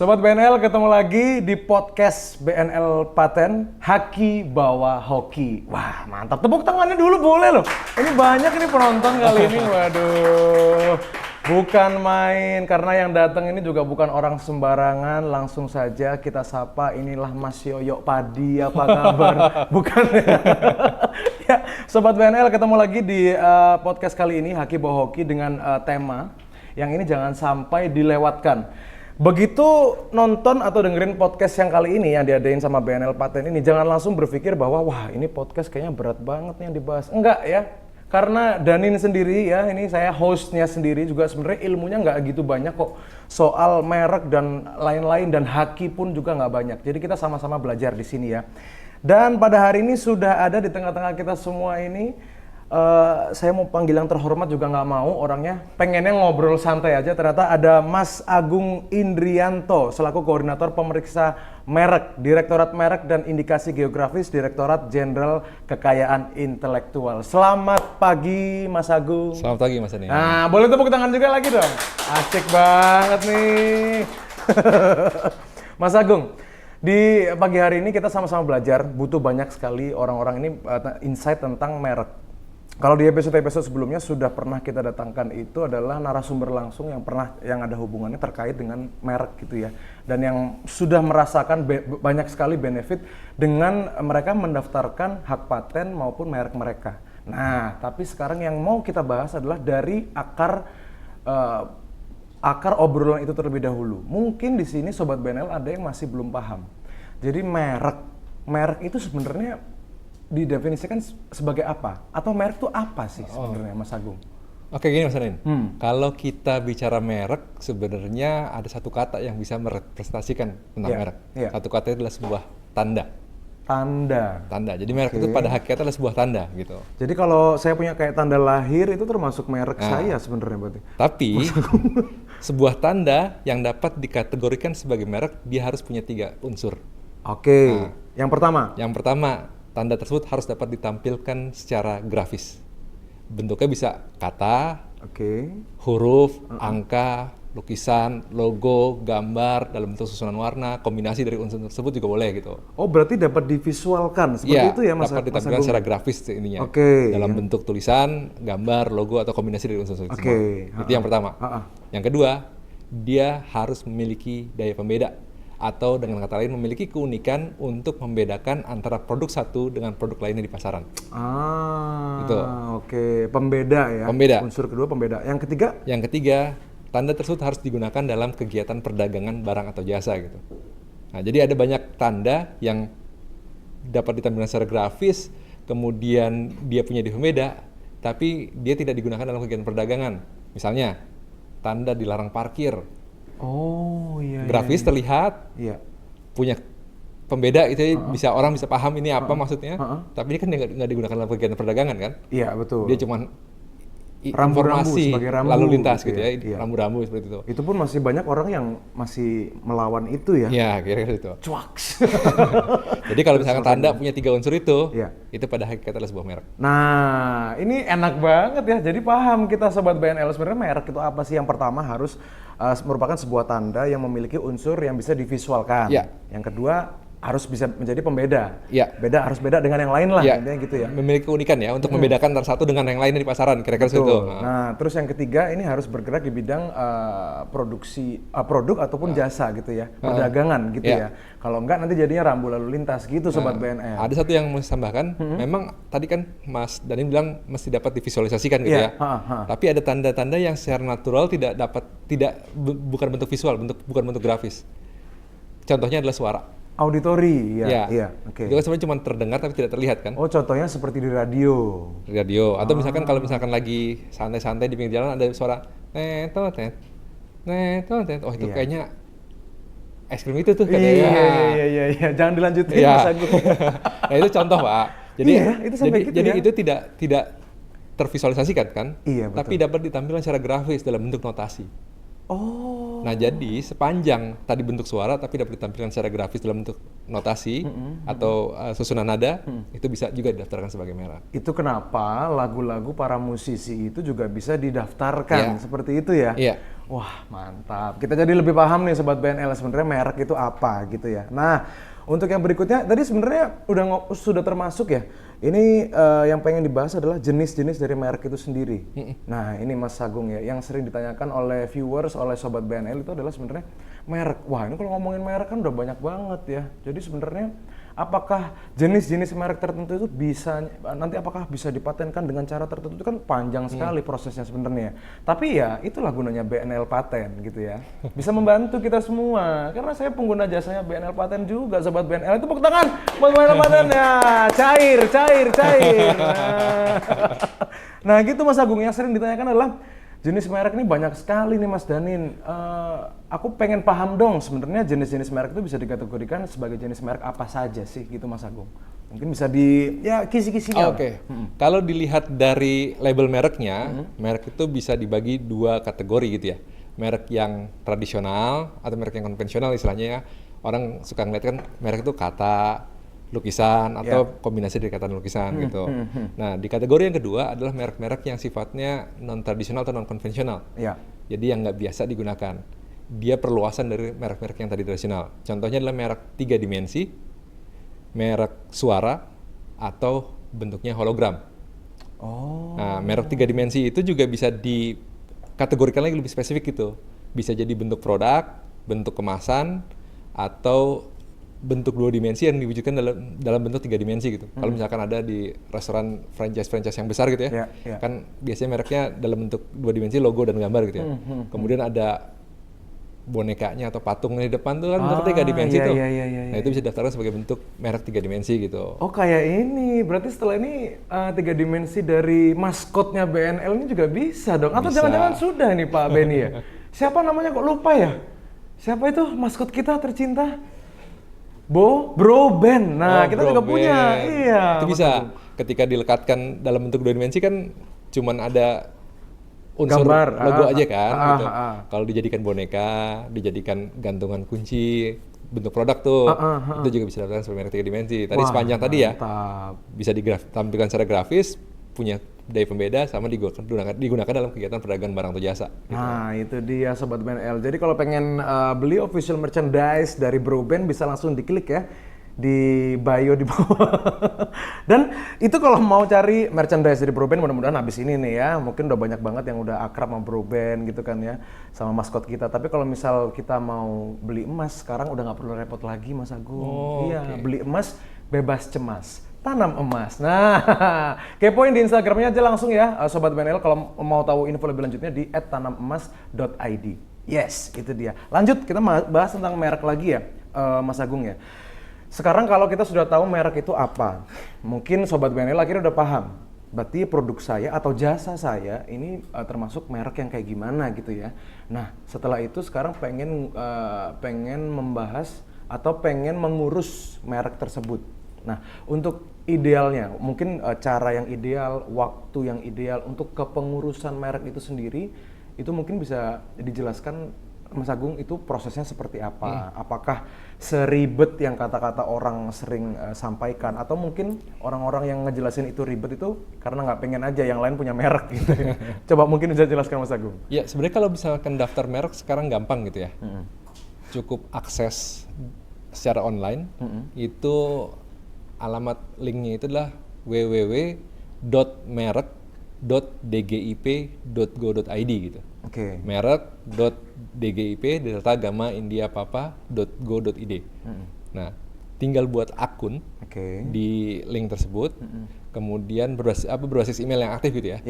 Sobat BNL, ketemu lagi di podcast BNL Paten, Haki Bawa Hoki. Wah, mantap. Tepuk tangannya dulu boleh loh. Ini banyak nih penonton kali ini. Waduh. Bukan main, karena yang datang ini juga bukan orang sembarangan. Langsung saja kita sapa, inilah Mas Yoyo Padi, apa kabar? Bukan ya. Sobat BNL, ketemu lagi di podcast kali ini, Haki Bawa Hoki, dengan tema yang ini jangan sampai dilewatkan. Begitu nonton atau dengerin podcast yang kali ini yang diadain sama BNL Paten ini, jangan langsung berpikir bahwa wah ini podcast kayaknya berat banget nih yang dibahas. Enggak ya, karena Danin sendiri ya, ini saya hostnya sendiri juga sebenarnya ilmunya nggak gitu banyak kok. Soal merek dan lain-lain dan haki pun juga nggak banyak. Jadi kita sama-sama belajar di sini ya. Dan pada hari ini sudah ada di tengah-tengah kita semua ini, saya mau panggil yang terhormat juga nggak mau orangnya, pengennya ngobrol santai aja. Ternyata ada Mas Agung Indrianto selaku koordinator pemeriksa merek, Direktorat Merek dan Indikasi Geografis, Direktorat Jenderal Kekayaan Intelektual. Selamat pagi Mas Agung. Selamat pagi Mas Ani. Nah, boleh tepuk tangan juga lagi dong. Asik banget nih. Mas Agung, di pagi hari ini kita sama-sama belajar, butuh banyak sekali orang-orang ini insight tentang merek. Kalau di episode-episode sebelumnya sudah pernah kita datangkan itu adalah narasumber langsung yang ada hubungannya terkait dengan merek gitu ya. Dan yang sudah merasakan banyak sekali benefit dengan mereka mendaftarkan hak paten maupun merek mereka. Nah, tapi sekarang yang mau kita bahas adalah dari akar obrolan itu terlebih dahulu. Mungkin di sini Sobat BNL ada yang masih belum paham. Jadi merek itu sebenarnya didefinisikan sebagai apa? Atau merek itu apa sih sebenarnya Mas Agung? Oke gini Mas Anin, kalau kita bicara merek sebenarnya ada satu kata yang bisa merepresentasikan tentang merek. Satu kata itu adalah sebuah tanda. Tanda. Jadi merek itu pada hakikatnya adalah sebuah tanda gitu. Jadi kalau saya punya kayak tanda lahir itu termasuk merek saya sebenarnya berarti. Tapi sebuah tanda yang dapat dikategorikan sebagai merek dia harus punya 3 unsur. Oke. Yang pertama, tanda tersebut harus dapat ditampilkan secara grafis. Bentuknya bisa kata, huruf, angka, lukisan, logo, gambar dalam bentuk susunan warna, kombinasi dari unsur tersebut juga boleh gitu. Oh, berarti dapat divisualkan seperti itu ya Mas? Dapat ditampilkan secara grafis ininya. Dalam bentuk tulisan, gambar, logo atau kombinasi dari unsur tersebut. Itu yang pertama. Yang kedua, dia harus memiliki daya pembeda, atau dengan kata lain memiliki keunikan untuk membedakan antara produk satu dengan produk lainnya di pasaran. Pembeda ya. Unsur kedua pembeda. Yang ketiga, tanda tersebut harus digunakan dalam kegiatan perdagangan barang atau jasa gitu. Nah, jadi ada banyak tanda yang dapat ditampilkan secara grafis, kemudian dia punya daya pembeda, tapi dia tidak digunakan dalam kegiatan perdagangan. Misalnya, tanda dilarang parkir. Grafis terlihat, punya pembeda itu bisa orang bisa paham ini apa maksudnya, tapi ini kan nggak digunakan dalam kegiatan perdagangan kan? Iya betul. Dia cuma informasi lalu lintas gitu ya, rambu-rambu seperti itu. Itu pun masih banyak orang yang masih melawan itu ya? Iya, kira-kira itu. Cuaks. Jadi kalau misalkan tanda punya 3 unsur itu pada hakikatnya adalah sebuah merek. Nah, ini enak banget ya. Jadi paham kita Sobat BNL sebenarnya merek itu apa sih? Yang pertama harus merupakan sebuah tanda yang memiliki unsur yang bisa divisualkan. Yang kedua harus bisa menjadi pembeda. Harus beda dengan yang lain lah, intinya gitu ya. Memiliki keunikan ya untuk membedakan antara satu dengan yang lainnya di pasaran, kira-kira seperti itu. Nah, terus yang ketiga ini harus bergerak di bidang produksi produk ataupun jasa gitu ya, perdagangan gitu ya. Kalau enggak nanti jadinya rambu lalu lintas gitu Sobat BNL. Ada satu yang mau saya tambahkan, memang tadi kan Mas Danin bilang mesti dapat divisualisasikan gitu ya. Tapi ada tanda-tanda yang secara natural bukan bentuk visual, bukan bentuk grafis. Contohnya adalah suara. Auditori, Itu kan sebenarnya cuma terdengar tapi tidak terlihat kan? Oh, contohnya seperti di radio. Atau misalkan kalau misalkan lagi santai-santai di pinggir jalan ada suara net. Oh itu kayaknya es krim itu tuh katanya. Iya. Jangan dilanjutin Mas Agung. Nah itu contoh Pak. Jadi itu sampai gitu jadi ya? itu tidak tervisualisasikan kan? Iya betul. Tapi dapat ditampilkan secara grafis dalam bentuk notasi. Oh. Nah, jadi sepanjang tadi bentuk suara tapi dapat ditampilkan secara grafis dalam bentuk notasi atau susunan nada, itu bisa juga didaftarkan sebagai merek. Itu kenapa lagu-lagu para musisi itu juga bisa didaftarkan seperti itu ya? Iya. Wah, mantap. Kita jadi lebih paham nih Sobat BNL sebenarnya merek itu apa gitu ya. Nah, untuk yang berikutnya tadi sebenarnya sudah termasuk ya. Ini yang pengen dibahas adalah jenis-jenis dari merek itu sendiri. Nah, ini Mas Agung ya, yang sering ditanyakan oleh viewers, oleh Sobat BNL itu adalah sebenarnya merek. Wah, ini kalau ngomongin merek kan udah banyak banget ya. Jadi sebenarnya apakah jenis-jenis merek tertentu itu apakah bisa dipatenkan dengan cara tertentu, itu kan panjang sekali prosesnya sebenarnya. Tapi ya itulah gunanya BNL Paten gitu ya. Bisa membantu kita semua. Karena saya pengguna jasanya BNL Paten juga, Sobat BNL. Itu tepuk tangan buat BNL Paten ya. Cair. Nah gitu Mas Agung, yang sering ditanyakan adalah jenis merek ini banyak sekali nih Mas Danin. Aku pengen paham dong sebenarnya jenis-jenis merek itu bisa dikategorikan sebagai jenis merek apa saja sih gitu Mas Agung. Mungkin bisa kisi-kisinya. Oke. Kalau dilihat dari label mereknya, merek itu bisa dibagi 2 kategori gitu ya. Merek yang tradisional atau merek yang konvensional istilahnya ya. Orang suka ngeliat kan merek itu kata, lukisan atau kombinasi dari kata dan lukisan gitu. Nah, di kategori yang kedua adalah merek-merek yang sifatnya non tradisional atau non konvensional. Jadi yang nggak biasa digunakan. Dia perluasan dari merek-merek yang tadi tradisional. Contohnya adalah merek 3 dimensi, merek suara, atau bentuknya hologram. Nah, merek 3 dimensi itu juga bisa dikategorikan lagi lebih spesifik gitu. Bisa jadi bentuk produk, bentuk kemasan, atau bentuk 2 dimensi yang diwujudkan dalam bentuk 3 dimensi gitu. Kalau misalkan ada di restoran franchise yang besar gitu ya, kan biasanya mereknya dalam bentuk 2 dimensi, logo dan gambar gitu ya. Kemudian ada bonekanya atau patungnya di depan tuh kan bentuk 3 dimensi tuh. Nah itu bisa daftarkan sebagai bentuk merek 3 dimensi gitu. Oh kayak ini, berarti setelah ini 3 dimensi dari maskotnya BNL ini juga bisa dong? Atau jangan-jangan sudah nih Pak Benny ya? Siapa namanya kok lupa ya? Siapa itu maskot kita tercinta? Bro Band. Nah, kita juga punya. Iya. Itu bisa. Ketika dilekatkan dalam bentuk 2 dimensi kan cuman ada unsur gambar, logo aja kan gitu. Kalau dijadikan boneka, dijadikan gantungan kunci, bentuk produk tuh, itu juga bisa didaftarkan sebagai merek 3 dimensi. Tadi sepanjang tadi ya, bisa ditampilkan secara grafis, punya daya pembeda, sama digunakan dalam kegiatan perdagangan barang atau jasa. Gitu. Nah itu dia Sobat BNL. Jadi kalau pengen beli official merchandise dari Bro Band bisa langsung diklik ya di bio di bawah. Dan itu kalau mau cari merchandise dari Bro Band, mudah-mudahan habis ini nih ya, mungkin udah banyak banget yang udah akrab sama Bro Band gitu kan ya, sama maskot kita. Tapi kalau misal kita mau beli emas sekarang udah nggak perlu repot lagi Mas Agung. Beli emas bebas cemas, tanam emas. Nah, kepoin di Instagramnya aja langsung ya, Sobat BNL, kalau mau tahu info lebih lanjutnya di @tanamemas.id. Yes, itu dia. Lanjut, kita bahas tentang merek lagi ya, Mas Agung ya. Sekarang kalau kita sudah tahu merek itu apa, mungkin Sobat BNL akhirnya udah paham. Berarti produk saya atau jasa saya ini termasuk merek yang kayak gimana gitu ya. Nah, setelah itu sekarang pengen membahas atau pengen mengurus merek tersebut. Nah, untuk idealnya, mungkin cara yang ideal, waktu yang ideal untuk kepengurusan merek itu sendiri, itu mungkin bisa dijelaskan Mas Agung, itu prosesnya seperti apa? Apakah seribet yang kata-kata orang sering sampaikan? Atau mungkin orang-orang yang ngejelasin itu ribet itu karena nggak pengen aja yang lain punya merek gitu ya? Coba mungkin bisa jelaskan Mas Agung. Ya, sebenarnya kalau misalkan daftar merek sekarang gampang gitu ya. Cukup akses secara online, itu alamat linknya itu adalah www.merek.dgip.go.id gitu. Merek.dgip delta gamma india papa.go.id. Nah, tinggal buat akun di link tersebut, kemudian berbasis email yang aktif gitu ya.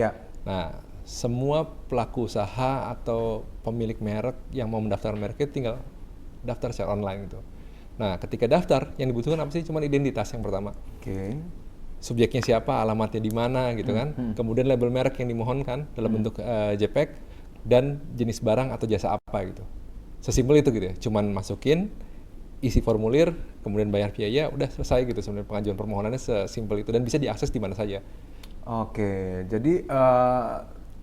Nah, semua pelaku usaha atau pemilik merek yang mau mendaftar mereknya tinggal daftar secara online gitu. Nah, ketika daftar yang dibutuhkan apa sih? Cuma identitas yang pertama. Subjeknya siapa, alamatnya di mana gitu kan. Kemudian label merek yang dimohonkan dalam bentuk JPEG, dan jenis barang atau jasa apa gitu. Sesimpel itu gitu ya. Cuman masukin, isi formulir, kemudian bayar biaya, udah selesai gitu sebenarnya pengajuan permohonannya, sesimpel itu, dan bisa diakses di mana saja. Jadi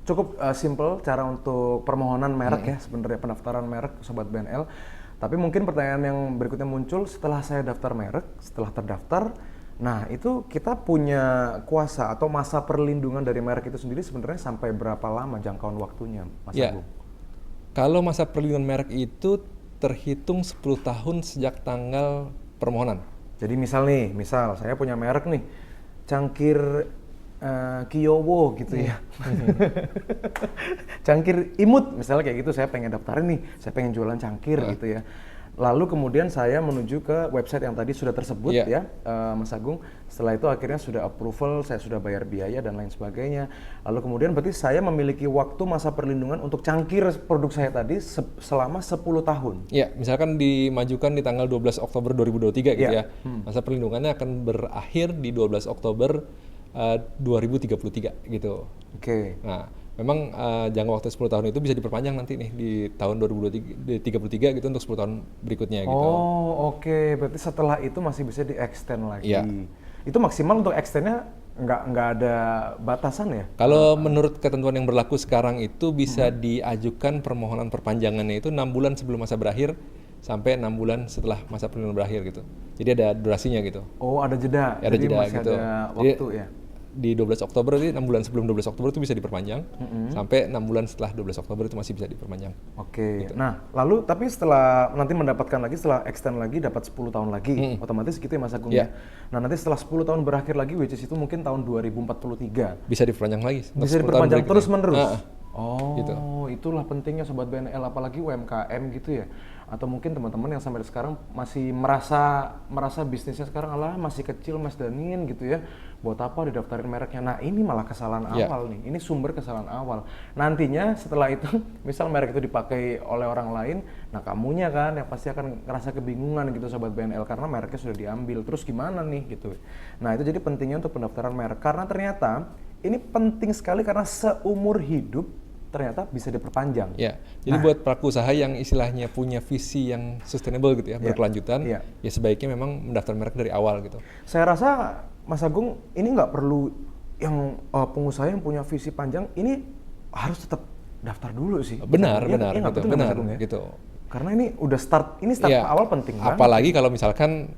cukup simple cara untuk permohonan merek ya sebenarnya, pendaftaran merek Sobat BNL. Tapi mungkin pertanyaan yang berikutnya muncul setelah saya daftar merek, setelah terdaftar, nah itu kita punya kuasa atau masa perlindungan dari merek itu sendiri sebenarnya sampai berapa lama jangkauan waktunya, Mas Ya, Agung? kalau masa perlindungan merek itu terhitung 10 tahun sejak tanggal permohonan. Jadi misal saya punya merek nih, cangkir Kiyowo gitu ya. Cangkir imut misalnya kayak gitu, saya pengen daftarin nih, saya pengen jualan cangkir gitu ya. Lalu kemudian saya menuju ke website yang tadi sudah tersebut ya, Mas Agung. Setelah itu akhirnya sudah approval, saya sudah bayar biaya dan lain sebagainya. Lalu kemudian berarti saya memiliki waktu masa perlindungan untuk cangkir produk saya tadi selama 10 tahun. Ya, misalkan dimajukan di tanggal 12 Oktober 2023 gitu ya. Masa perlindungannya akan berakhir di 12 Oktober 2033 gitu. Oke. Nah, memang jangka waktu 10 tahun itu bisa diperpanjang nanti nih di tahun 2033 gitu untuk 10 tahun berikutnya gitu. Oh, oke. Berarti setelah itu masih bisa di-extend lagi. Iya. Itu maksimal untuk extendnya nggak ada batasan ya? Kalau menurut ketentuan yang berlaku sekarang itu bisa diajukan permohonan perpanjangannya itu 6 bulan sebelum masa berakhir sampai 6 bulan setelah masa perlindungan berakhir gitu. Jadi ada durasinya gitu. Oh, ada jeda. Ada Jadi jeda masih gitu. ada Jadi, waktu ya? di 12 Oktober itu 6 bulan sebelum 12 Oktober itu bisa diperpanjang sampai 6 bulan setelah 12 Oktober itu masih bisa diperpanjang. Oke. Nah, lalu tapi setelah nanti mendapatkan lagi, setelah extend lagi dapat 10 tahun lagi. Otomatis gitu ya Mas Agung ya. Nah, nanti setelah 10 tahun berakhir lagi, which is itu mungkin tahun 2043. Bisa diperpanjang lagi. untuk Bisa 10 tahun diperpanjang berikutnya. terus-menerus? Oh, gitu. Itulah pentingnya Sobat BNL, apalagi UMKM gitu ya. Atau mungkin teman-teman yang sampai sekarang masih merasa bisnisnya sekarang masih kecil Mas Danin gitu ya. Buat apa didaftarin mereknya? Nah, ini malah kesalahan awal nih. Ini sumber kesalahan awal. Nantinya setelah itu, misal merek itu dipakai oleh orang lain, nah kamunya kan yang pasti akan ngerasa kebingungan gitu Sobat BNL karena mereknya sudah diambil. Terus gimana nih gitu. Nah, itu jadi pentingnya untuk pendaftaran merek karena ternyata ini penting sekali karena seumur hidup ternyata bisa diperpanjang. Ya, jadi buat pelaku usaha yang istilahnya punya visi yang sustainable gitu ya, berkelanjutan, ya sebaiknya memang mendaftar merek dari awal gitu. Saya rasa Mas Agung ini nggak perlu yang pengusaha yang punya visi panjang ini harus tetap daftar dulu sih. Benar, benar, iya, gitu, betul benar, Mas Agung, ya? gitu. Karena ini udah start awal penting banget. Apalagi kalau misalkan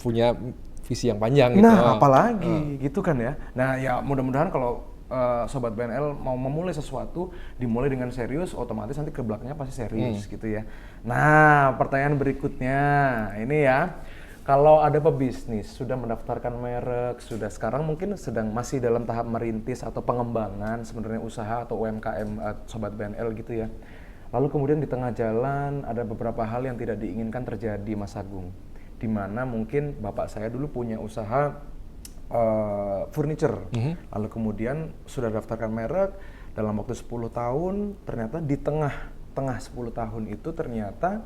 punya visi yang panjang gitu. Nah, apalagi gitu kan ya. Nah, ya mudah-mudahan kalau Sobat BNL mau memulai sesuatu dimulai dengan serius, otomatis nanti ke belakangnya pasti serius gitu ya. Nah, pertanyaan berikutnya ini ya, kalau ada pebisnis sudah mendaftarkan merek, sudah sekarang mungkin masih dalam tahap merintis atau pengembangan sebenarnya usaha atau UMKM Sobat BNL gitu ya. Lalu kemudian di tengah jalan ada beberapa hal yang tidak diinginkan terjadi Mas Agung. Di mana mungkin bapak saya dulu punya usaha furniture, lalu kemudian sudah daftarkan merek dalam waktu 10 tahun, ternyata di tengah 10 tahun itu ternyata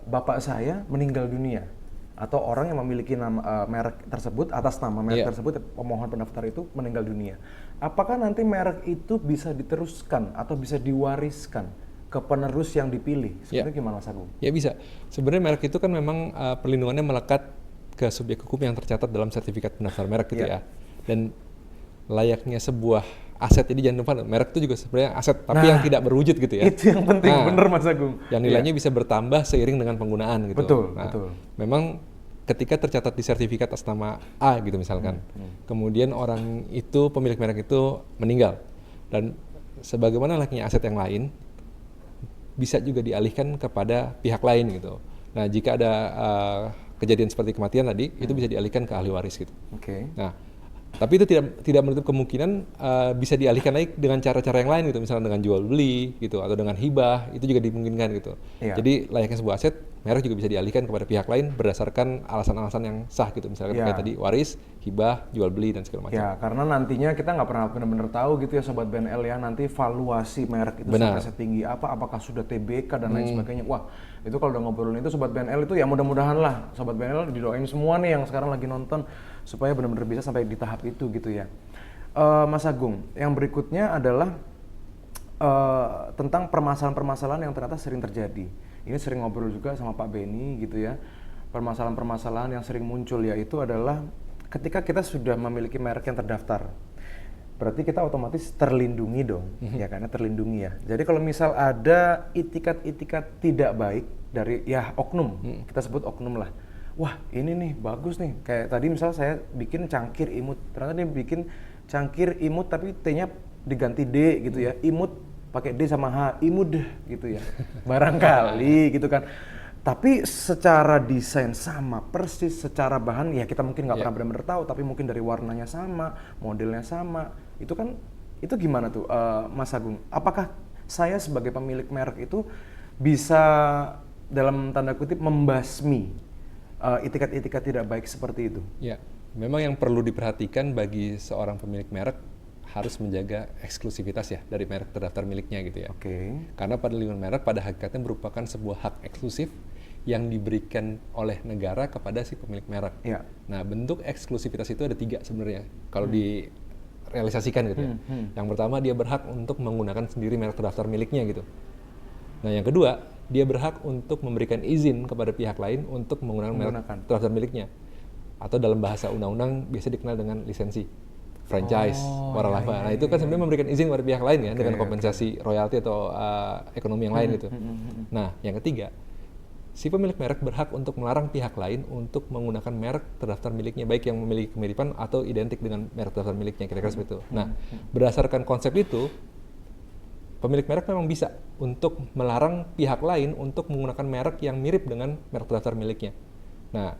bapak saya meninggal dunia atau orang yang memiliki nama merek tersebut atas nama merek tersebut, pemohon pendaftar itu meninggal dunia. Apakah nanti merek itu bisa diteruskan atau bisa diwariskan ke penerus yang dipilih? Sebenarnya gimana Mas Agung? Ya bisa. Sebenarnya merek itu kan memang perlindungannya melekat ke subjek hukum yang tercatat dalam sertifikat pendaftar merek gitu ya. Dan layaknya sebuah aset, jadi jangan lupa merek itu juga sebenarnya aset tapi yang tidak berwujud gitu ya. Itu yang penting, bener Mas Agung. Yang nilainya bisa bertambah seiring dengan penggunaan gitu. Betul. Memang ketika tercatat di sertifikat atas nama A gitu misalkan, kemudian orang itu, pemilik merek itu meninggal, dan sebagaimana layaknya aset yang lain, bisa juga dialihkan kepada pihak lain gitu. Nah, jika ada kejadian seperti kematian tadi, itu bisa dialihkan ke ahli waris gitu. Nah, tapi itu tidak menutup kemungkinan bisa dialihkan lagi dengan cara-cara yang lain gitu, misalnya dengan jual beli gitu atau dengan hibah, itu juga dimungkinkan gitu. Jadi layaknya sebuah aset, merek juga bisa dialihkan kepada pihak lain berdasarkan alasan-alasan yang sah gitu, misalnya kayak tadi waris, hibah, jual beli dan segala macam. Ya, karena nantinya kita nggak pernah benar-benar tahu gitu ya Sobat BNL ya, nanti valuasi merek itu sampai setinggi apa, apakah sudah TBK dan lain sebagainya. Wah, itu kalau udah ngobrolin itu Sobat BNL itu ya mudah-mudahan lah Sobat BNL didoain semua nih yang sekarang lagi nonton supaya benar-benar bisa sampai di tahap itu gitu ya. Mas Agung, yang berikutnya adalah tentang permasalahan-permasalahan yang ternyata sering terjadi. Ini sering ngobrol juga sama Pak Benny gitu ya. Permasalahan-permasalahan yang sering muncul yaitu adalah ketika kita sudah memiliki merek yang terdaftar. berarti kita otomatis terlindungi dong, ya karena terlindungi ya. Jadi kalau misal ada itikat-itikat tidak baik dari ya oknum, kita sebut oknum lah. Wah ini nih bagus nih, kayak tadi misal saya bikin cangkir imut, ternyata dia bikin cangkir imut tapi T-nya diganti D gitu ya, imut pakai D sama H, imud gitu ya, barangkali gitu kan. Tapi secara desain sama persis, secara bahan ya kita mungkin nggak pernah benar-benar tahu, tapi mungkin dari warnanya sama, modelnya sama, itu kan itu gimana tuh Mas Agung? Apakah saya sebagai pemilik merek itu bisa dalam tanda kutip membasmi itikat-itikat tidak baik seperti itu? Ya, memang yang perlu diperhatikan bagi seorang pemilik merek harus menjaga eksklusivitas ya dari merek terdaftar miliknya gitu ya. Oke. Karena perlindungan merek pada hakikatnya merupakan sebuah hak eksklusif yang diberikan oleh negara kepada si pemilik merek. Ya. Nah, bentuk eksklusivitas itu ada 3 sebenarnya kalau direalisasikan gitu ya. Yang pertama, dia berhak untuk menggunakan sendiri merek terdaftar miliknya gitu. Nah, yang kedua, dia berhak untuk memberikan izin kepada pihak lain untuk menggunakan merek terdaftar miliknya. Atau dalam bahasa undang-undang biasa dikenal dengan lisensi. Franchise, waralaba. Nah itu kan sebenarnya memberikan izin kepada pihak lain ya dengan kompensasi royalti atau ekonomi yang lain gitu. Nah yang ketiga, si pemilik merek berhak untuk melarang pihak lain untuk menggunakan merek terdaftar miliknya, baik yang memiliki kemiripan atau identik dengan merek terdaftar miliknya, kira-kira seperti itu. Nah berdasarkan konsep itu, pemilik merek memang bisa untuk melarang pihak lain untuk menggunakan merek yang mirip dengan merek terdaftar miliknya. Nah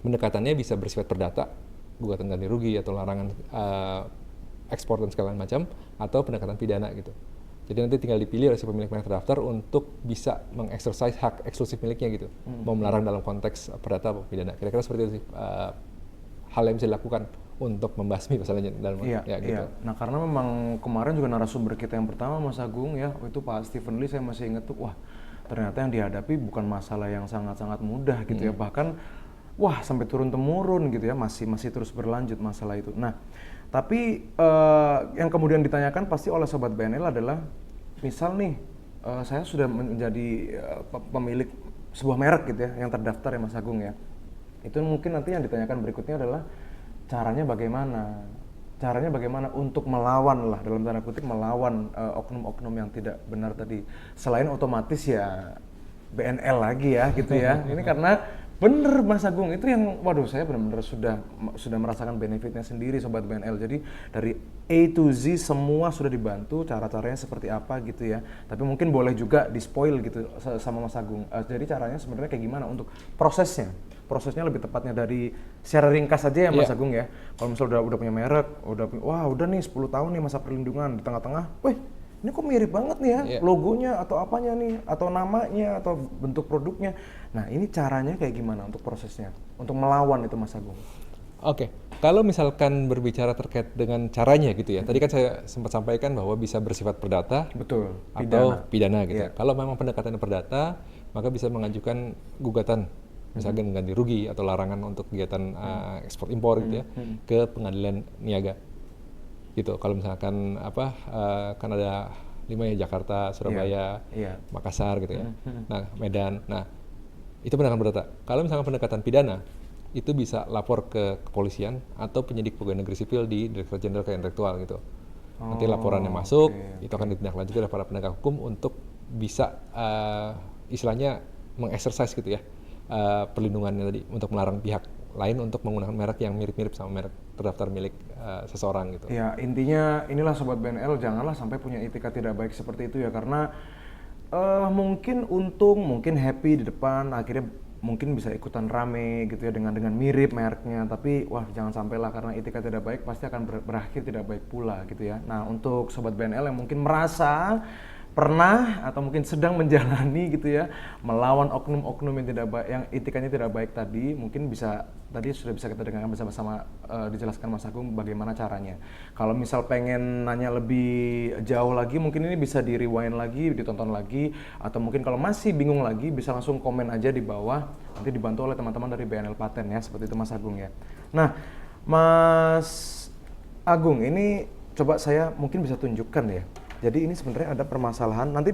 pendekatannya bisa bersifat perdata, gugatan ganti rugi atau larangan ekspor dan segala macam, atau pendekatan pidana gitu. Jadi nanti tinggal dipilih oleh si pemilik merek terdaftar untuk bisa mengeksersis hak eksklusif miliknya gitu. Mau melarang dalam konteks perdata atau pidana. Kira-kira seperti itu sih hal yang bisa dilakukan untuk membasmi masalahnya dalam gitu. Iya. Nah karena memang kemarin juga narasumber kita yang pertama Mas Agung ya, itu Pak Stephen Lee, saya masih ingat tuh, wah ternyata yang dihadapi bukan masalah yang sangat-sangat mudah gitu ya, bahkan wah sampai turun-temurun gitu ya, masih terus berlanjut masalah itu. Nah, tapi yang kemudian ditanyakan pasti oleh Sobat BNL adalah, misal nih saya sudah menjadi pemilik sebuah merek gitu ya, yang terdaftar ya Mas Agung ya. Itu mungkin nanti yang ditanyakan berikutnya adalah caranya bagaimana? Caranya bagaimana untuk melawan lah, dalam tanda kutip melawan oknum-oknum yang tidak benar tadi. Selain otomatis ya BNL lagi ya gitu ya. Ini karena bener Mas Agung, itu yang waduh saya benar-benar sudah merasakan benefitnya sendiri Sobat BNL. Jadi dari A to Z semua sudah dibantu, cara-caranya seperti apa gitu ya. Tapi mungkin boleh juga di-spoil gitu sama Mas Agung. Jadi caranya sebenarnya kayak gimana untuk prosesnya lebih tepatnya dari secara ringkas aja ya Mas Agung ya. Kalau misalnya udah punya merek, udah nih 10 tahun nih masa perlindungan, di tengah-tengah, wih ini kok mirip banget nih ya, logonya atau apanya nih, atau namanya, atau bentuk produknya. Nah ini caranya kayak gimana untuk prosesnya, untuk melawan itu Mas Agung? Oke, kalau misalkan berbicara terkait dengan caranya gitu ya, tadi kan saya sempat sampaikan bahwa bisa bersifat perdata, betul, atau pidana gitu. Kalau memang pendekatannya perdata, maka bisa mengajukan gugatan, misalkan ganti rugi atau larangan untuk kegiatan ekspor impor gitu ya, ke pengadilan niaga. Gitu. Kalau misalkan kan ada 5 ya, Jakarta, Surabaya, Makassar gitu ya. Nah, Medan. Nah, itu pendekatan perdata. Kalau misalkan pendekatan pidana, itu bisa lapor ke kepolisian atau penyidik pegawai negeri sipil di Direktorat Jenderal Kekayaan Intelektual gitu. Nanti laporannya masuk, itu akan ditindaklanjuti oleh para penegak hukum untuk bisa istilahnya mengeksersis gitu ya perlindungannya tadi, untuk melarang pihak lain untuk menggunakan merek yang mirip-mirip sama merek terdaftar milik seseorang gitu. Ya intinya inilah Sobat BNL, janganlah sampai punya itikat tidak baik seperti itu ya, karena mungkin untung, mungkin happy di depan, akhirnya mungkin bisa ikutan rame gitu ya dengan mirip mereknya, tapi wah jangan sampailah, karena itikat tidak baik pasti akan berakhir tidak baik pula gitu ya. Nah untuk Sobat BNL yang mungkin merasa pernah atau mungkin sedang menjalani gitu ya, melawan oknum-oknum yang tidak baik, yang etikanya tidak baik tadi, mungkin bisa tadi sudah bisa kita dengarkan bersama-sama dijelaskan Mas Agung bagaimana caranya. Kalau misal pengen nanya lebih jauh lagi, mungkin ini bisa di rewind lagi, ditonton lagi, atau mungkin kalau masih bingung lagi bisa langsung komen aja di bawah, nanti dibantu oleh teman-teman dari BNL Paten ya, seperti itu Mas Agung ya. Nah Mas Agung, ini coba saya mungkin bisa tunjukkan ya. Jadi ini sebenarnya ada permasalahan, nanti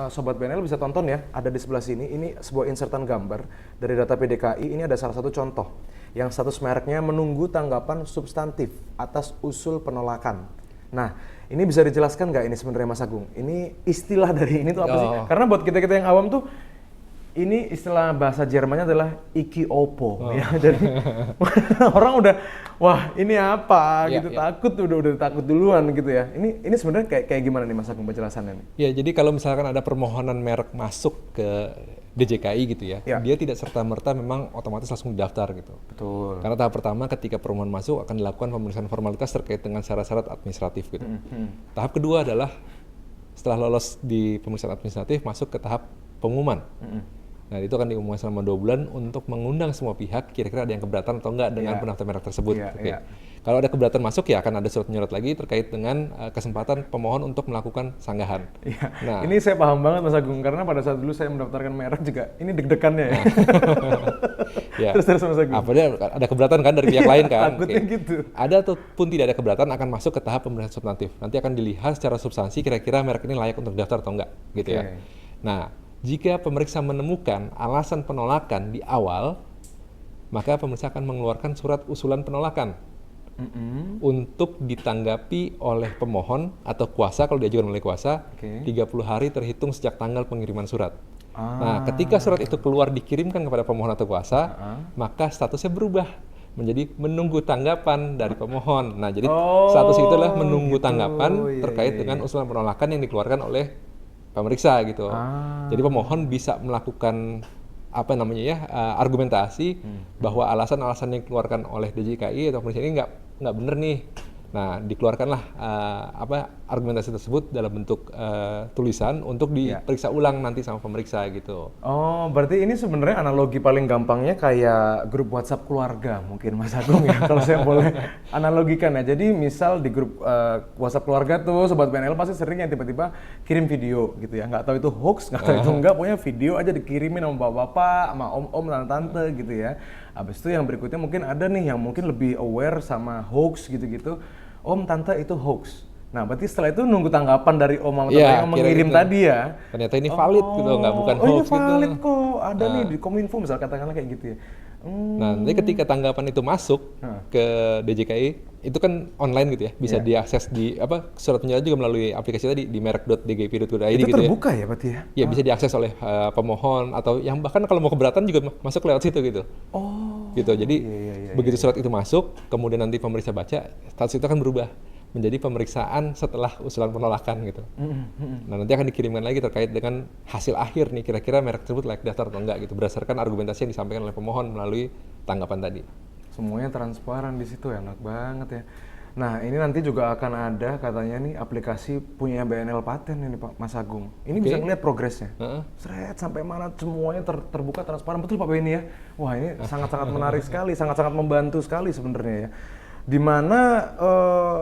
Sobat BNL bisa tonton ya, ada di sebelah sini, ini sebuah insertan gambar dari data PDKI, ini ada salah satu contoh, yang status mereknya menunggu tanggapan substantif atas usul penolakan. Nah, ini bisa dijelaskan nggak ini sebenarnya Mas Agung? Ini istilah dari ini tuh apa sih? Oh. Karena buat kita-kita yang awam tuh, ini istilah bahasa Jermannya adalah Iki Oppo ya. Jadi orang udah, wah ini apa Iya, gitu, iya. takut udah takut duluan gitu ya. Ini sebenarnya kayak gimana nih Mas Agung penjelasannya nih? Ya, jadi kalau misalkan ada permohonan merek masuk ke DJKI gitu ya, Ya. dia tidak serta-merta memang otomatis langsung daftar gitu. Betul. Karena tahap pertama ketika permohonan masuk akan dilakukan pemeriksaan formalitas terkait dengan syarat-syarat administratif gitu. Tahap kedua adalah setelah lolos di pemeriksaan administratif masuk ke tahap pengumuman. Nah, itu akan diumumkan selama 2 bulan untuk mengundang semua pihak kira-kira ada yang keberatan atau enggak dengan Iya. pendaftar merek tersebut. Iya, Oke. iya. Kalau ada keberatan masuk ya akan ada surat menyurat lagi terkait dengan kesempatan pemohon untuk melakukan sanggahan. Iya. Nah. Ini saya paham banget Mas Agung karena pada saat dulu saya mendaftarkan merek juga ini deg-degannya ya. Ya. Terus Mas Agung. Apa dia ada keberatan kan dari pihak lain kan? Takutnya Oke. gitu. Ada ataupun tidak ada keberatan akan masuk ke tahap pemeriksaan substantif. Nanti akan dilihat secara substansi kira-kira merek ini layak untuk daftar atau enggak, gitu ya. Oke. Nah, jika pemeriksa menemukan alasan penolakan di awal, maka pemeriksa akan mengeluarkan surat usulan penolakan untuk ditanggapi oleh pemohon atau kuasa kalau diajukan oleh kuasa Oke. 30 hari terhitung sejak tanggal pengiriman surat. Ah. Nah, ketika surat itu keluar dikirimkan kepada pemohon atau kuasa, maka statusnya berubah menjadi menunggu tanggapan dari pemohon. Nah, jadi Oh, status itu adalah menunggu gitu. tanggapan Iya, terkait iya, dengan usulan penolakan yang dikeluarkan oleh pemeriksa gitu. Jadi pemohon bisa melakukan apa namanya ya argumentasi bahwa alasan-alasan yang dikeluarkan oleh DJKI atau pemeriksa ini nggak benar nih. Nah, dikeluarkanlah argumentasi tersebut dalam bentuk tulisan untuk diperiksa ulang nanti sama pemeriksa gitu. Oh, berarti ini sebenarnya analogi paling gampangnya kayak grup WhatsApp keluarga mungkin Mas Agung ya, kalau saya boleh analogikan ya. Jadi misal di grup WhatsApp keluarga tuh Sobat BNL pasti sering yang tiba-tiba kirim video gitu ya. Nggak tahu itu hoax, nggak tahu itu enggak, pokoknya video aja dikirimin sama bapak-bapak, sama om-om, tante-tante gitu ya. Habis itu yang berikutnya mungkin ada nih yang mungkin lebih aware sama hoax gitu-gitu. Om, tante itu hoax. Nah, berarti setelah itu nunggu tanggapan dari om sama tante Iya, yang kira mengirim gitu. tadi ya. Ternyata ini valid gitu, nggak bukan Oh, ini hoax gitu. valid kok. Ada nih di Kominfo misal katakanlah kayak gitu ya. Nah, nanti ketika tanggapan itu masuk ke DJKI, itu kan online gitu ya, bisa diakses di surat penyerahan juga melalui aplikasi tadi di merek.dgp.go.id Itu gitu ya. terbuka ya berarti ya? Ya bisa diakses oleh pemohon atau yang bahkan kalau mau keberatan juga masuk lewat situ gitu. Oh. Gitu. Jadi iya, begitu surat itu masuk, kemudian nanti pemeriksa baca, status itu akan berubah menjadi pemeriksaan setelah usulan penolakan gitu. Nah, nanti akan dikirimkan lagi terkait dengan hasil akhir nih, kira-kira merek tersebut layak daftar atau enggak gitu, berdasarkan argumentasi yang disampaikan oleh pemohon melalui tanggapan tadi. Semuanya transparan di situ, enak banget ya. Nah, ini nanti juga akan ada katanya nih aplikasi punya BNL Paten ini Pak Mas Agung. Ini bisa ngeliat progresnya. Seret sampai mana semuanya terbuka transparan, betul Pak Benny ya. Wah, ini sangat-sangat menarik sekali, sangat-sangat membantu sekali sebenarnya ya. Dimana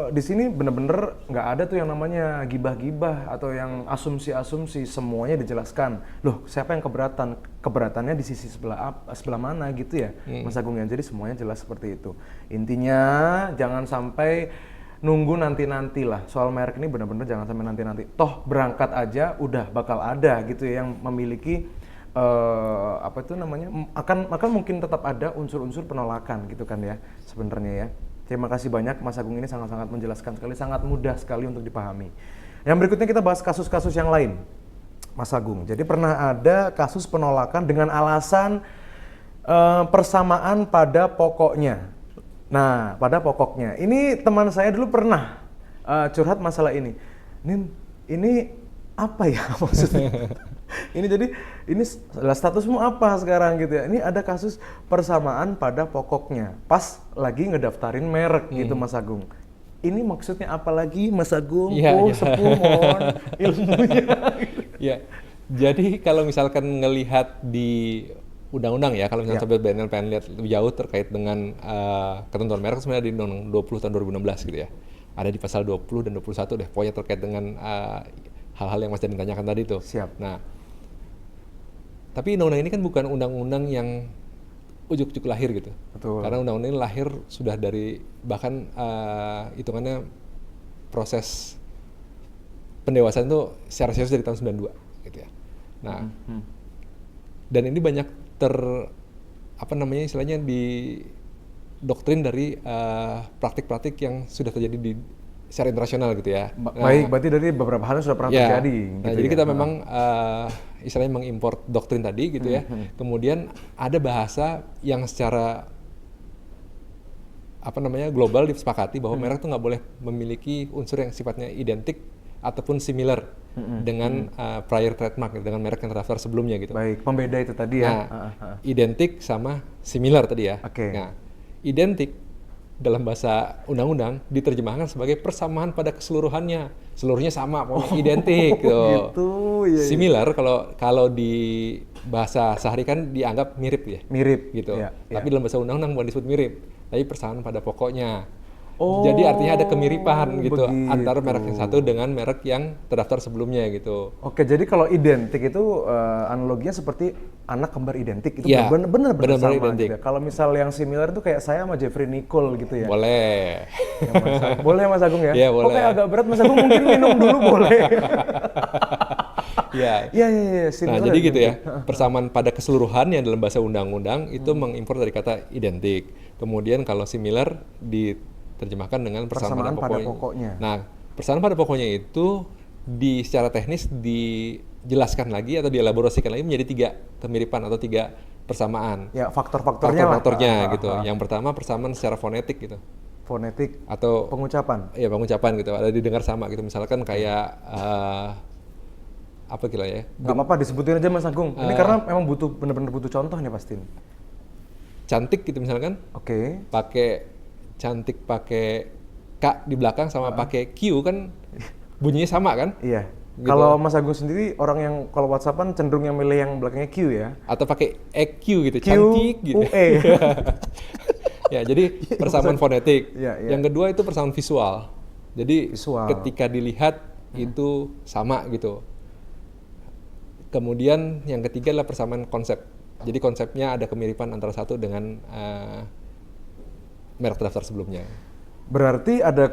di sini bener-bener nggak ada tuh yang namanya gibah-gibah atau yang asumsi-asumsi, semuanya dijelaskan. Loh, siapa yang keberatan? Keberatannya di sisi sebelah mana gitu ya, Mas Agung ya. Jadi semuanya jelas seperti itu. Intinya jangan sampai nunggu nanti-nanti lah. Soal merek ini bener-bener jangan sampai nanti-nanti. Toh berangkat aja udah bakal ada gitu ya yang memiliki apa itu namanya akan mungkin tetap ada unsur-unsur penolakan gitu kan ya sebenarnya ya. Terima kasih banyak Mas Agung, ini sangat-sangat menjelaskan sekali, sangat mudah sekali untuk dipahami. Yang berikutnya kita bahas kasus-kasus yang lain, Mas Agung. Jadi pernah ada kasus penolakan dengan alasan persamaan pada pokoknya. Nah, pada pokoknya. Ini teman saya dulu pernah curhat masalah ini. Ini apa ya maksudnya? Ini jadi ini statusmu apa sekarang gitu ya? Ini ada kasus persamaan pada pokoknya. Pas lagi ngedaftarin merek gitu Mas Agung. Ini maksudnya apa lagi Mas Agung? Sepuh mohon ilmunya. Ya. Jadi kalau misalkan ngelihat di undang-undang ya, kalau misalnya Sobat BNL pengen lihat lebih jauh terkait dengan ketentuan merek sebenarnya di Undang-Undang 20 tahun 2016 gitu ya. Ada di pasal 20 dan 21 deh, pokoknya terkait dengan hal-hal yang Mas Dani tanyakan tadi tuh. Siap. Nah, tapi undang-undang ini kan bukan undang-undang yang ujuk-ujuk lahir gitu. Betul. Karena undang-undang ini lahir sudah dari bahkan hitungannya proses pendewasaan itu secara serius dari tahun 92 gitu ya. Nah, dan ini banyak istilahnya di doktrin dari praktik-praktik yang sudah terjadi di secara internasional gitu ya. Baik, berarti dari beberapa hal yang sudah pernah Ya. terjadi. Nah, gitu jadi ya. kita memang istilahnya mengimport doktrin tadi gitu ya. Kemudian ada bahasa yang secara global disepakati bahwa merek itu nggak boleh memiliki unsur yang sifatnya identik ataupun similar dengan prior trademark, dengan merek yang terdaftar sebelumnya gitu. Baik, pembeda itu tadi ya. Nah, identik sama similar tadi ya. Oke. Nah, identik dalam bahasa undang-undang diterjemahkan sebagai persamaan pada keseluruhannya. Seluruhnya sama, pokoknya identik gitu. Gitu, iya. Similar kalau di bahasa sehari kan dianggap mirip ya. Mirip Gitu. iya, Tapi dalam bahasa undang-undang bukan disebut mirip, tapi persamaan pada pokoknya. Oh, Jadi artinya ada kemiripan gitu begitu. antara merek yang satu dengan merek yang terdaftar sebelumnya gitu. Oke, jadi kalau identik itu analoginya seperti anak kembar identik itu Iya, benar-benar benar-benar sama identik. gitu ya. Kalau misal yang similar itu kayak saya sama Jeffrey Nicole gitu ya. Boleh. Ya, boleh Mas Agung ya? Iya, Kok boleh. kayak agak berat Mas Agung, mungkin minum dulu boleh. Ya. Iya, Nah, similar jadi gitu identik. ya. Persamaan pada keseluruhannya dalam bahasa undang-undang itu mengimpor dari kata identik. Kemudian kalau similar diterjemahkan dengan persamaan, Persamaan pada pokoknya. Nah, persamaan pada pokoknya itu secara teknis dijelaskan lagi atau dielaborasikan lagi menjadi 3 kemiripan atau 3 persamaan. Ya, faktor-faktornya lah. Faktor-faktornya gitu. Yang pertama persamaan secara fonetik gitu. Fonetik Atau pengucapan. ya pengucapan gitu, ada didengar sama gitu. Misalkan kayak apa kira ya? Gak apa-apa disebutin aja Mas Agung. Ini karena memang benar-benar butuh contoh nih pasti. Cantik gitu misalkan. Oke. Cantik pakai K di belakang sama pakai Q kan bunyinya sama kan? Iya. Gitu. Kalau Mas Agung sendiri orang yang kalau WhatsAppan cenderung yang milih yang belakangnya Q ya. Atau pakai EQ gitu, Q, cantik gitu. UE. Ya, jadi persamaan fonetik. Iya, iya. Yang kedua itu persamaan visual. Jadi Visual. ketika dilihat itu sama gitu. Kemudian yang ketiga adalah persamaan konsep. Jadi konsepnya ada kemiripan antara satu dengan merek terdaftar sebelumnya. Berarti ada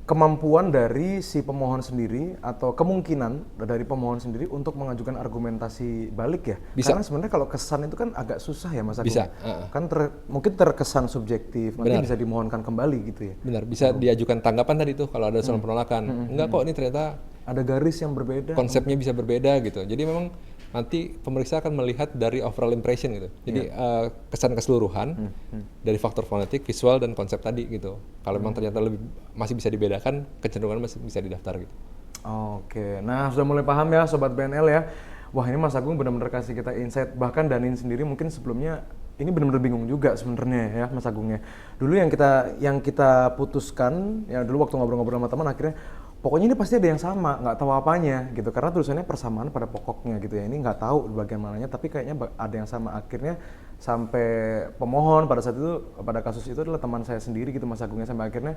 kemampuan dari si pemohon sendiri atau kemungkinan dari pemohon sendiri untuk mengajukan argumentasi balik ya. Bisa. Karena sebenarnya kalau kesan itu kan agak susah ya Mas Agung. Bisa, Kan mungkin terkesan subjektif, nanti Benar. bisa dimohonkan kembali gitu ya. Benar, bisa diajukan tanggapan tadi tuh kalau ada usulan penolakan. Enggak kok, ini ternyata Ada garis yang berbeda. konsepnya bisa berbeda gitu. Jadi memang nanti pemeriksa akan melihat dari overall impression gitu. Jadi kesan keseluruhan dari faktor fonetik, visual dan konsep tadi gitu. Kalau memang ternyata masih bisa dibedakan, kecenderungan masih bisa didaftar gitu. Oke, nah sudah mulai paham ya Sobat BNL ya. Wah ini Mas Agung benar-benar kasih kita insight. Bahkan Danin sendiri mungkin sebelumnya ini benar-benar bingung juga sebenarnya ya Mas Agungnya. Dulu yang kita putuskan ya dulu waktu ngobrol-ngobrol sama teman akhirnya pokoknya ini pasti ada yang sama, nggak tahu apanya gitu. Karena tulisannya persamaan pada pokoknya gitu ya. Ini nggak tahu di bagian mananya, tapi kayaknya ada yang sama. Akhirnya sampai pemohon pada saat itu pada kasus itu adalah teman saya sendiri gitu Mas Agungnya, sampai akhirnya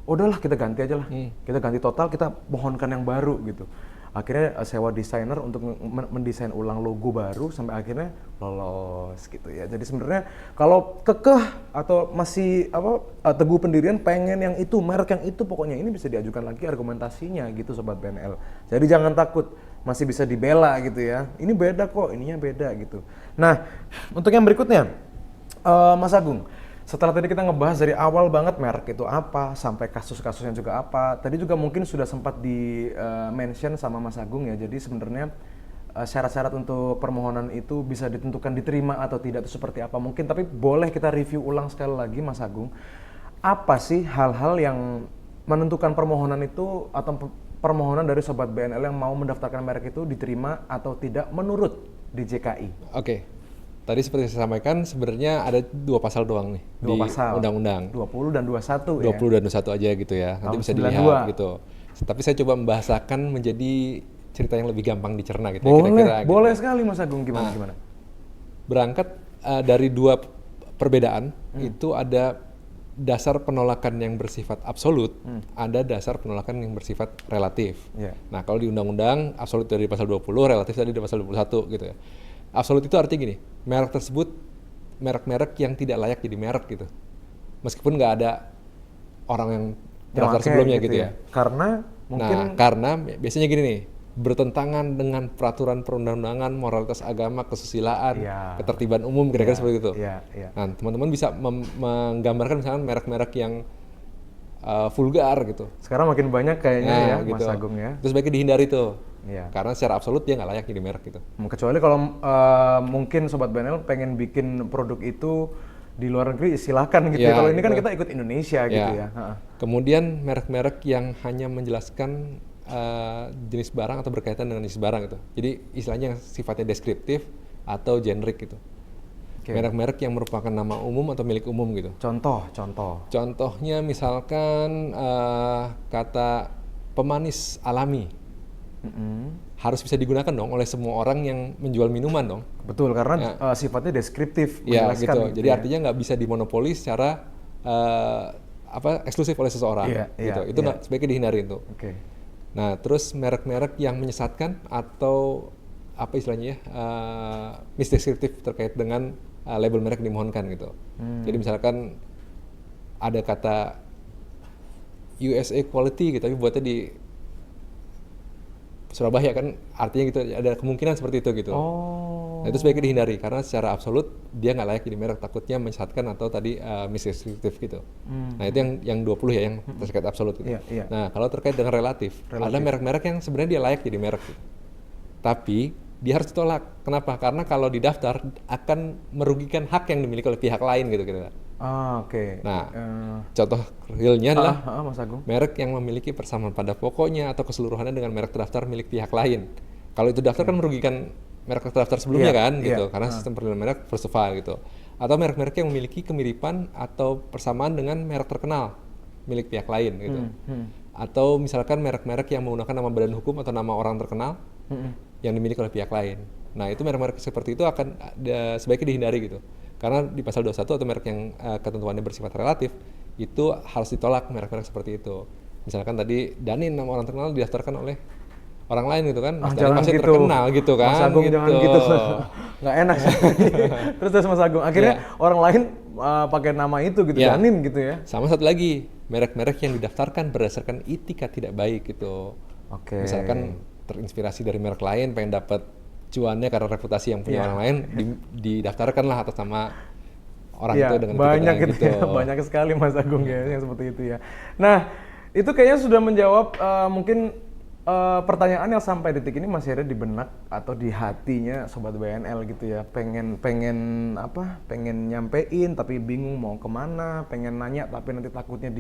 udahlah kita ganti aja lah, kita ganti total, kita mohonkan yang baru gitu. Akhirnya sewa desainer untuk mendesain ulang logo baru sampai akhirnya lolos gitu ya. Jadi sebenarnya kalau kekeh atau masih teguh pendirian pengen yang itu, merek yang itu, pokoknya ini bisa diajukan lagi argumentasinya gitu Sobat BNL. Jadi jangan takut, masih bisa dibela gitu ya. Ini beda kok, ininya beda gitu. Nah, untuk yang berikutnya Mas Agung, setelah tadi kita ngebahas dari awal banget merek itu apa, sampai kasus-kasusnya juga apa. Tadi juga mungkin sudah sempat di-mention sama Mas Agung ya. Jadi sebenarnya syarat-syarat untuk permohonan itu bisa ditentukan diterima atau tidak itu seperti apa mungkin. Tapi boleh kita review ulang sekali lagi Mas Agung. Apa sih hal-hal yang menentukan permohonan itu atau permohonan dari Sobat BNL yang mau mendaftarkan merek itu diterima atau tidak menurut DJKI? Oke. Tadi seperti saya sampaikan sebenarnya ada 2 pasal doang nih di pasal. undang-undang. 20 dan 21 ya. 20 dan 21 aja gitu ya. Nanti Tahun bisa 92. dilihat gitu. Tapi saya coba membahasakan menjadi cerita yang lebih gampang dicerna gitu Boleh, ya, kira-kira. boleh gitu. sekali Mas Agung, gimana? Berangkat dari 2 perbedaan, itu ada dasar penolakan yang bersifat absolut, ada dasar penolakan yang bersifat relatif. Yeah. Nah, kalau di undang-undang absolut dari pasal 20, relatif tadi di pasal 21 gitu ya. Absolut itu artinya gini, merek tersebut merek-merek yang tidak layak jadi merek gitu. Meskipun nggak ada orang yang terdaftar sebelumnya gitu ya. Karena mungkin karena biasanya gini nih, bertentangan dengan peraturan perundang-undangan, moralitas agama, kesusilaan, Iya. ketertiban umum, kira-kira seperti itu. Iya. Nah, teman-teman bisa menggambarkan misalkan merek-merek yang vulgar gitu. Sekarang makin banyak kayaknya ya, Gitu. Mas Agung ya. Terus sebaiknya dihindari tuh. Iya. Karena secara absolut dia nggak layak jadi merek gitu. Kecuali kalau mungkin Sobat BNL pengen bikin produk itu di luar negeri, silakan gitu. Ya, Kalau ini kan gitu. kita ikut Indonesia gitu ya. Kemudian merek-merek yang hanya menjelaskan jenis barang atau berkaitan dengan jenis barang gitu. Jadi istilahnya yang sifatnya deskriptif atau generik gitu. Merek-merek yang merupakan nama umum atau milik umum gitu. Contoh. Contohnya misalkan kata pemanis alami. Harus bisa digunakan dong oleh semua orang yang menjual minuman dong. Betul, karena sifatnya deskriptif, Ya menjelaskan gitu. gitu Jadi ya. artinya nggak bisa dimonopoli secara eksklusif oleh seseorang. Gitu. Itu nggak sebaiknya dihindari itu. Oke. Nah, terus merek-merek yang menyesatkan atau apa istilahnya ya, misdeskriptif terkait dengan label merek yang dimohonkan gitu. Jadi misalkan ada kata USA quality gitu, tapi buatnya di Surabaya kan, artinya gitu, ada kemungkinan seperti itu gitu. Nah, itu sebaiknya dihindari karena secara absolut dia nggak layak jadi merek, takutnya menyesatkan atau tadi misdeskriptif gitu. Nah, itu yang 20 ya, yang terkait absolut gitu. Iya. Nah, kalau terkait dengan relatif, ada merek-merek yang sebenarnya dia layak jadi merek gitu. Tapi dia harus ditolak. Kenapa? Karena kalau didaftar akan merugikan hak yang dimiliki oleh pihak lain gitu. Oke. Nah, contoh realnya adalah Mas Agung. merek yang memiliki persamaan pada pokoknya atau keseluruhannya dengan merek terdaftar milik pihak lain. Kalau itu daftar kan merugikan merek terdaftar sebelumnya kan gitu, karena sistem penilaian merek first to file gitu. Atau merek-merek yang memiliki kemiripan atau persamaan dengan merek terkenal milik pihak lain gitu. Atau misalkan merek-merek yang menggunakan nama badan hukum atau nama orang terkenal yang dimiliki oleh pihak lain. Nah, itu merek-merek seperti itu akan sebaiknya dihindari gitu. Karena di pasal 21 atau merek yang ketentuannya bersifat relatif, itu harus ditolak merek-merek seperti itu. Misalkan tadi Danin, nama orang terkenal didaftarkan oleh orang lain gitu kan. Mas Danin Jangan pasti gitu. terkenal gitu kan. Mas Agung gitu. jangan gitu. Nggak enak sih. Terus Mas Agung, akhirnya orang lain pakai nama itu gitu, Danin gitu ya. Sama satu lagi, merek-merek yang didaftarkan berdasarkan etika tidak baik gitu. Oke. Misalkan terinspirasi dari merek lain, pengen dapat cuannya karena reputasi yang punya orang lain, didaftarkan lah atas nama orang itu dengan banyak etika gitu ya, banyak sekali Mas Agung ya yang seperti itu ya. Nah, itu kayaknya sudah menjawab mungkin pertanyaan yang sampai detik ini masih ada di benak atau di hatinya Sobat BNL gitu ya. Pengen nyampein tapi bingung mau kemana, pengen nanya tapi nanti takutnya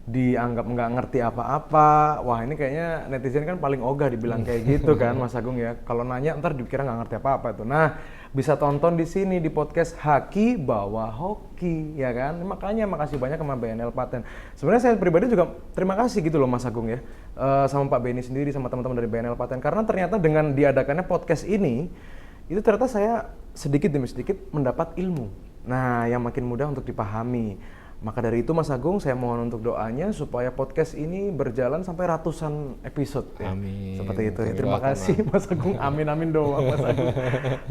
dianggap nggak ngerti apa-apa. Wah, ini kayaknya netizen kan paling ogah dibilang kayak gitu kan Mas Agung ya. Kalau nanya ntar dikira nggak ngerti apa-apa itu. Nah, bisa tonton di sini di podcast Haki Bawa Hoki ya kan. Makanya makasih banyak sama BNL Paten. Sebenarnya saya pribadi juga terima kasih gitu loh Mas Agung ya. Sama Pak Benny sendiri, sama teman-teman dari BNL Paten. Karena ternyata dengan diadakannya podcast ini, itu ternyata saya sedikit demi sedikit mendapat ilmu. Nah, yang makin mudah untuk dipahami. Maka dari itu Mas Agung, saya mohon untuk doanya supaya podcast ini berjalan sampai ratusan episode ya. Amin. Seperti itu ya. Terima kasih Mas Agung. Amin doang Mas Agung.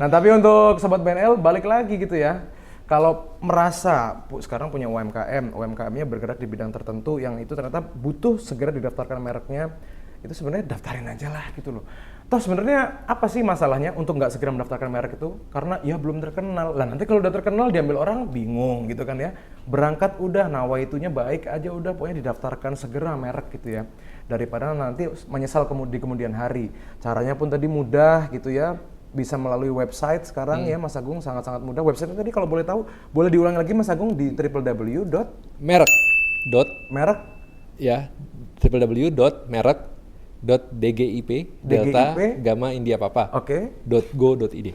Nah, tapi untuk Sobat BNL balik lagi gitu ya. Kalau merasa sekarang punya UMKM-nya bergerak di bidang tertentu yang itu ternyata butuh segera didaftarkan mereknya, itu sebenarnya daftarin aja lah gitu loh. Toh sebenarnya apa sih masalahnya untuk nggak segera mendaftarkan merek itu? Karena ya belum terkenal. Lah nanti kalau udah terkenal diambil orang bingung gitu kan ya. Berangkat udah nawaitunya baik aja udah pokoknya didaftarkan segera merek gitu ya. Daripada nanti menyesal di kemudian hari. Caranya pun tadi mudah gitu ya. Bisa melalui website sekarang ya Mas Agung, sangat-sangat mudah. Website tadi kalau boleh tahu, boleh diulang lagi Mas Agung di www.merek.dgip delta gamma india papa .go.id.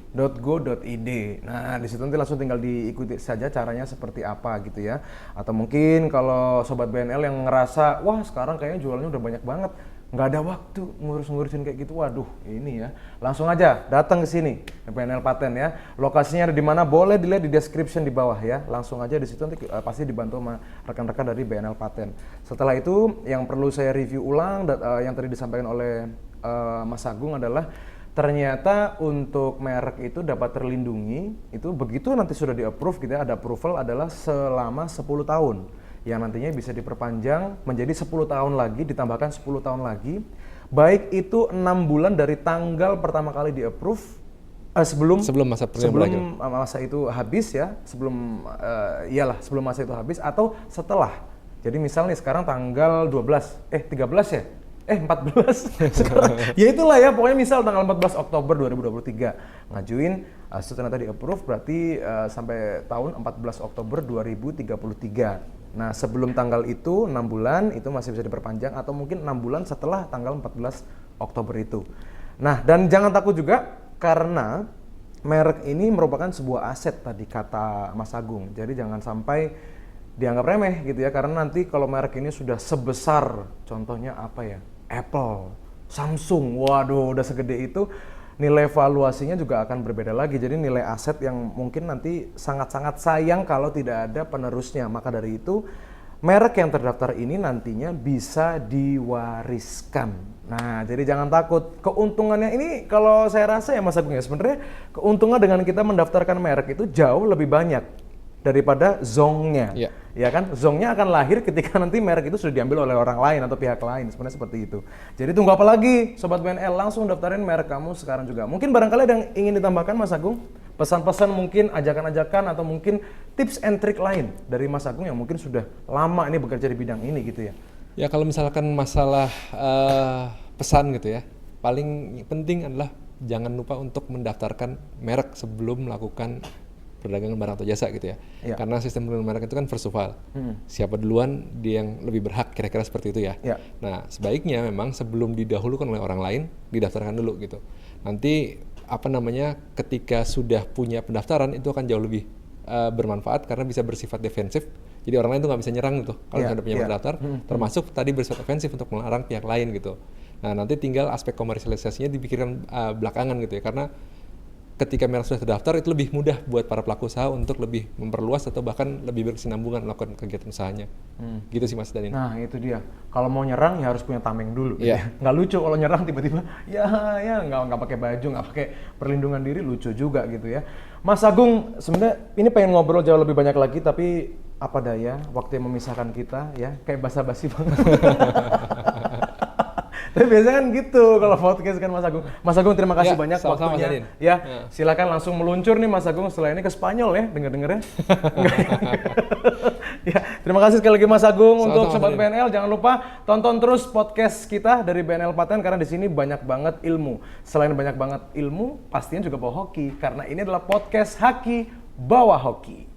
Nah, di situ nanti langsung tinggal diikuti saja caranya seperti apa gitu ya. Atau mungkin kalau Sobat BNL yang ngerasa, wah sekarang kayaknya jualannya udah banyak banget, nggak ada waktu ngurusin kayak gitu, waduh ini ya, langsung aja datang ke sini BNL Paten ya. Lokasinya ada di mana boleh dilihat di description di bawah ya. Langsung aja di situ nanti pasti dibantu sama rekan-rekan dari BNL Paten. Setelah itu yang perlu saya review ulang yang tadi disampaikan oleh Mas Agung adalah ternyata untuk merek itu dapat terlindungi itu begitu nanti sudah di-approve gitu ya, ada approval adalah selama 10 tahun. Yang nantinya bisa diperpanjang menjadi 10 tahun lagi, ditambahkan 10 tahun lagi, baik itu 6 bulan dari tanggal pertama kali di-approve, sebelum masa itu habis ya, sebelum masa itu habis atau setelah Jadi misal nih sekarang tanggal 13 ya? 14 sekarang. Ya itulah ya, pokoknya misal tanggal 14 Oktober 2023 ngajuin setelah tadi approve berarti sampai tahun 14 Oktober 2033. Nah, sebelum tanggal itu 6 bulan itu masih bisa diperpanjang atau mungkin 6 bulan setelah tanggal 14 Oktober itu. Nah, dan jangan takut juga karena merek ini merupakan sebuah aset tadi kata Mas Agung. Jadi jangan sampai dianggap remeh gitu ya, karena nanti kalau merek ini sudah sebesar contohnya apa ya? Apple, Samsung, waduh udah segede itu, nilai valuasinya juga akan berbeda lagi. Jadi nilai aset yang mungkin nanti sangat-sangat sayang kalau tidak ada penerusnya. Maka dari itu merek yang terdaftar ini nantinya bisa diwariskan. Nah, jadi jangan takut. Keuntungannya ini kalau saya rasa ya Mas Agung ya, sebenarnya keuntungan dengan kita mendaftarkan merek itu jauh lebih banyak daripada zongnya. Iya. Ya kan, zongnya akan lahir ketika nanti merek itu sudah diambil oleh orang lain atau pihak lain, sebenarnya seperti itu. Jadi tunggu apa lagi, Sobat BNL, langsung daftarin merek kamu sekarang juga. Mungkin barangkali ada yang ingin ditambahkan Mas Agung, pesan-pesan mungkin, ajakan-ajakan atau mungkin tips and trick lain dari Mas Agung yang mungkin sudah lama ini bekerja di bidang ini gitu ya. Ya kalau misalkan masalah pesan gitu ya, paling penting adalah jangan lupa untuk mendaftarkan merek sebelum melakukan perdagangan barang atau jasa gitu ya. Ya. Karena sistem perlindungan merek itu kan first of all. Siapa duluan dia yang lebih berhak, kira-kira seperti itu ya. Ya. Nah, sebaiknya memang sebelum didahulukan oleh orang lain, didaftarkan dulu gitu. Nanti ketika sudah punya pendaftaran itu akan jauh lebih bermanfaat karena bisa bersifat defensif. Jadi orang lain tuh nggak bisa nyerang gitu kalau Ya, sudah punya ya. pendaftar, termasuk tadi bersifat ofensif untuk melarang pihak lain gitu. Nah, nanti tinggal aspek komersialisasinya dipikirkan belakangan gitu ya, karena ketika merek sudah terdaftar itu lebih mudah buat para pelaku usaha untuk lebih memperluas atau bahkan lebih berkesinambungan melakukan kegiatan usahanya. Gitu sih Mas Danin. Nah itu dia, kalau mau nyerang ya harus punya tameng dulu. Iya. Gitu ya. Nggak lucu kalau nyerang tiba-tiba, ya nggak pakai baju, nggak pakai perlindungan diri, lucu juga gitu ya. Mas Agung, sebenarnya ini pengen ngobrol jauh lebih banyak lagi, tapi apa daya, waktu yang memisahkan kita ya, kayak basa-basi banget. Tapi biasanya kan gitu kalau podcast kan Mas Agung. Mas Agung terima kasih Ya, banyak sama-sama, waktunya. Mas Adin. Ya, silakan langsung meluncur nih Mas Agung setelah ini ke Spanyol ya, denger-dengernya. Ya, terima kasih sekali lagi Mas Agung. Sama-sama, Untuk Sobat Mas Adin. BNL jangan lupa tonton terus podcast kita dari BNL Paten karena di sini banyak banget ilmu. Selain banyak banget ilmu, pastinya juga bawa hoki karena ini adalah podcast Haki Bawa Hoki.